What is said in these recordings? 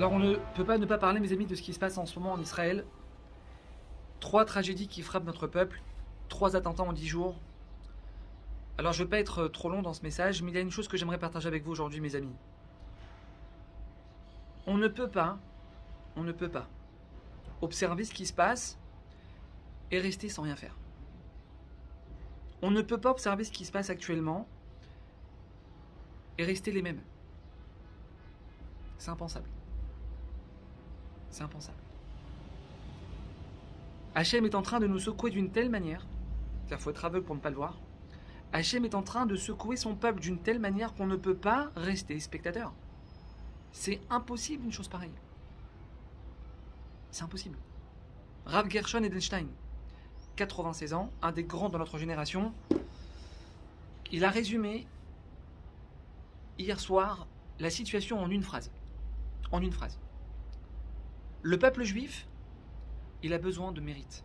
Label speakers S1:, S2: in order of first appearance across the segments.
S1: Alors on ne peut pas ne pas parler, mes amis, de ce qui se passe en ce moment en Israël. 3 tragédies qui frappent notre peuple, 3 attentats en 10 jours. Alors je ne vais pas être trop long dans ce message, mais il y a une chose que j'aimerais partager avec vous aujourd'hui, mes amis. On ne peut pas, on ne peut pas observer ce qui se passe et rester sans rien faire. On ne peut pas observer ce qui se passe actuellement et rester les mêmes. C'est impensable. C'est impensable. Hachem est en train de nous secouer d'une telle manière, il faut être aveugle pour ne pas le voir. Hachem est en train de secouer son peuple d'une telle manière qu'on ne peut pas rester spectateur. C'est impossible une chose pareille. C'est impossible. Rav Gershon Edelstein, 96 ans, un des grands de notre génération, il a résumé hier soir la situation en une phrase. En une phrase. Le peuple juif, il a besoin de mérite.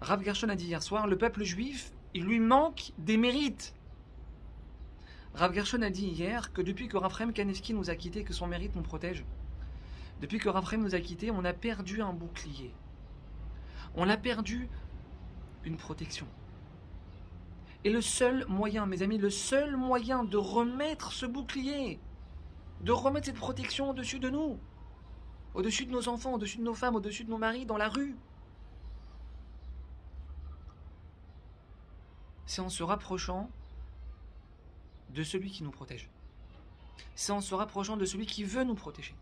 S1: Rav Gershon a dit hier soir, le peuple juif, il lui manque des mérites. Rav Gershon a dit hier que depuis que Rav Chaim Kanevski nous a quittés, que son mérite nous protège, depuis que Rav Chaim nous a quittés, on a perdu un bouclier. On a perdu une protection. Et le seul moyen, mes amis, le seul moyen de remettre ce bouclier, de remettre cette protection au-dessus de nous, au-dessus de nos enfants, au-dessus de nos femmes, au-dessus de nos maris, dans la rue, c'est en se rapprochant de celui qui nous protège. C'est en se rapprochant de celui qui veut nous protéger.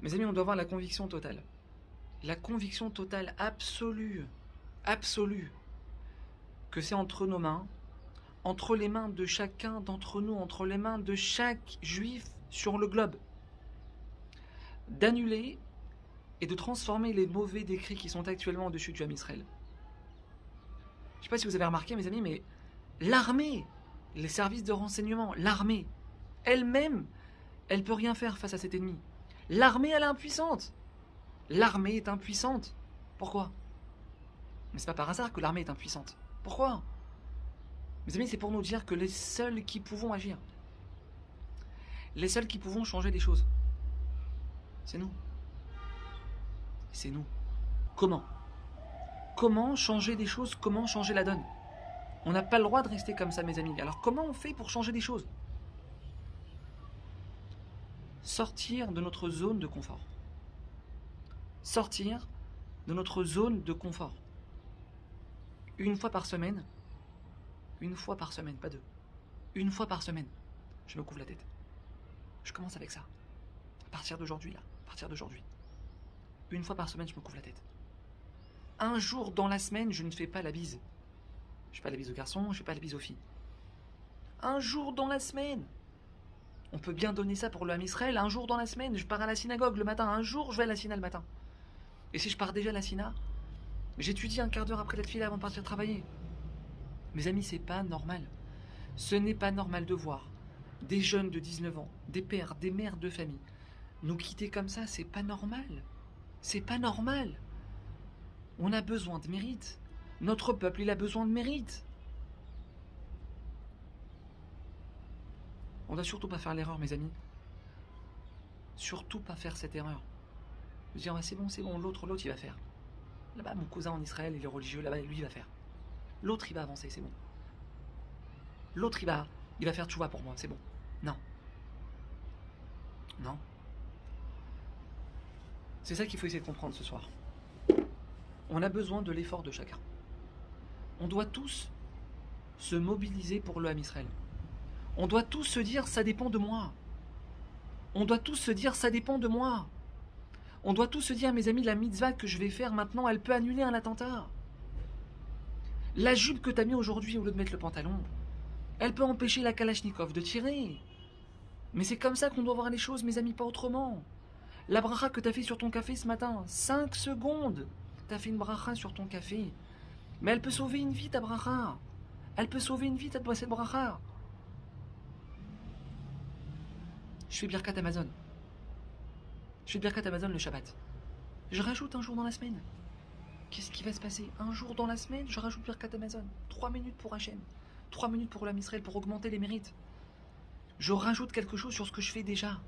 S1: Mes amis, on doit avoir la conviction totale. La conviction totale, absolue, que c'est entre nos mains, entre les mains de chacun d'entre nous, entre les mains de chaque juif sur le globe, d'annuler et de transformer les mauvais décrets qui sont actuellement au-dessus du Ham Israël. Je ne sais pas si vous avez remarqué, mes amis, mais l'armée, les services de renseignement, l'armée, elle-même, elle ne peut rien faire face à cet ennemi. L'armée, elle est impuissante. L'armée est impuissante. Pourquoi? Mais c'est pas par hasard que l'armée est impuissante. Pourquoi? Mes amis, c'est pour nous dire que les seuls qui pouvons agir, les seuls qui pouvons changer des choses, c'est nous. C'est nous. Comment? Comment changer des choses? Comment changer la donne? On n'a pas le droit de rester comme ça, mes amis. Alors comment on fait pour changer des choses? Sortir de notre zone de confort. Sortir de notre zone de confort. Une fois par semaine, pas deux. Une fois par semaine, je me couvre la tête. Je commence avec ça. À partir d'aujourd'hui, là. À partir d'aujourd'hui. Une fois par semaine, je me couvre la tête. Un jour dans la semaine, je ne fais pas la bise. Je fais pas la bise aux garçons, je fais pas la bise aux filles. Un jour dans la semaine. On peut bien donner ça pour le Ham Israël. Un jour dans la semaine, je pars à la synagogue le matin. Un jour, je vais à la syna le matin. Et si je pars déjà à la syna, j'étudie un quart d'heure après la file avant de partir travailler. Mes amis, c'est pas normal. Ce n'est pas normal de voir des jeunes de 19 ans, des pères, des mères de famille, nous quitter comme ça, c'est pas normal. C'est pas normal. On a besoin de mérite. Notre peuple, il a besoin de mérite. On ne doit surtout pas faire l'erreur, mes amis. Surtout pas faire cette erreur. De dire, ah, c'est bon, l'autre, il va faire. Là-bas, mon cousin en Israël, il est religieux, là-bas, lui, il va faire. L'autre, il va avancer, c'est bon. L'autre, il va faire tchouva pour moi, c'est bon. Non. Non. C'est ça qu'il faut essayer de comprendre ce soir. On a besoin de l'effort de chacun. On doit tous se mobiliser pour le Ham Israël. On doit tous se dire, ça dépend de moi. On doit tous se dire, ça dépend de moi. On doit tous se dire, mes amis, la mitzvah que je vais faire maintenant, elle peut annuler un attentat. La jupe que tu as mis aujourd'hui au lieu de mettre le pantalon, elle peut empêcher la Kalachnikov de tirer. Mais c'est comme ça qu'on doit voir les choses, mes amis, pas autrement. La bracha que tu as fait sur ton café ce matin, 5 secondes. Tu as fait une bracha sur ton café. Mais elle peut sauver une vie, ta bracha. Elle peut sauver une vie, cette bracha. Je fais Birkat Amazon. Je fais Birkat Amazon le Shabbat. Je rajoute un jour dans la semaine. Qu'est-ce qui va se passer? Un jour dans la semaine, je rajoute Birkat Amazon. 3 minutes pour Hachem. 3 minutes pour l'Am Israël, pour augmenter les mérites. Je rajoute quelque chose sur ce que je fais déjà.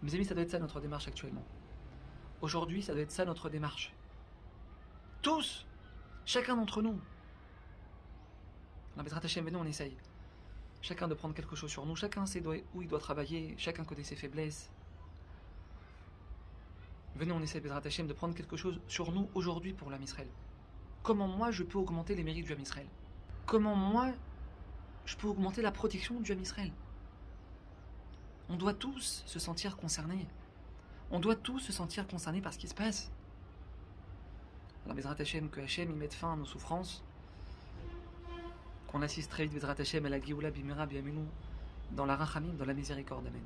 S1: Mes amis, ça doit être ça notre démarche actuellement. Aujourd'hui, ça doit être ça notre démarche. Tous, chacun d'entre nous. Bezrat Hashem, venez, on essaye. Chacun de prendre quelque chose sur nous, chacun sait où il doit travailler, chacun connaît ses faiblesses. Venez, on essaie, Bezrat Hashem, de prendre quelque chose sur nous aujourd'hui pour l'âme Israël. Comment moi je peux augmenter les mérites du âme Israël? Comment moi je peux augmenter la protection du âme Israël? On doit tous se sentir concernés. On doit tous se sentir concernés par ce qui se passe. Alors, Bezrat Hashem, que Hashem y mette fin à nos souffrances, qu'on assiste très vite, Bezrat Hashem, à la Géoula Bimera Biaminu, dans la Rachamim, dans la miséricorde. Amen.